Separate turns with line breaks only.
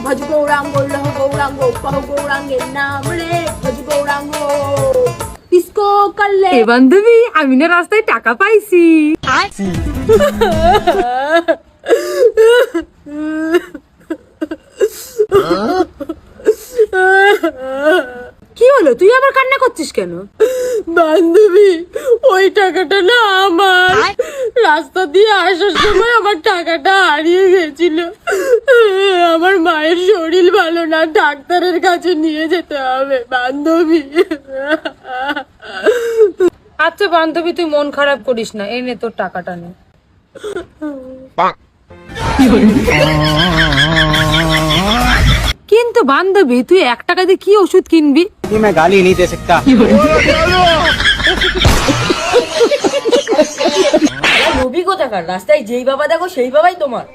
ভজ গৌরাঙ্গ লহ গৌরাঙ্গ কহ গৌরাঙ্গের নাম রে ভজ গৌরাঙ্গ ইসকো করলে।
এ বান্ধবী, আমি না রাস্তায় টাকা পাইছি। কি হলো, তুই আবার কান্না করছিস কেন?
বান্ধবী, ওই টাকাটা না আমার, রাস্তা দিয়ে আসার সময় আমার টাকাটা হারিয়ে গেছিল। আমার মায়ের শরীর ভালো না, ডাক্তারের কাছে নিয়ে যেতে হবে বান্ধবী।
আচ্ছা বান্ধবী, তুই মন খারাপ করিস না, এই নে তোর টাকাটা নে। কিন্তু বান্ধবী, তুই 1 টাকা দিয়ে কি ওষুধ কিনবি?
मैं गाली नहीं दे सकता।
নবী কোথাকার? রাস্তায় যেই বাবা দেখো সেই বাবাই তোমার।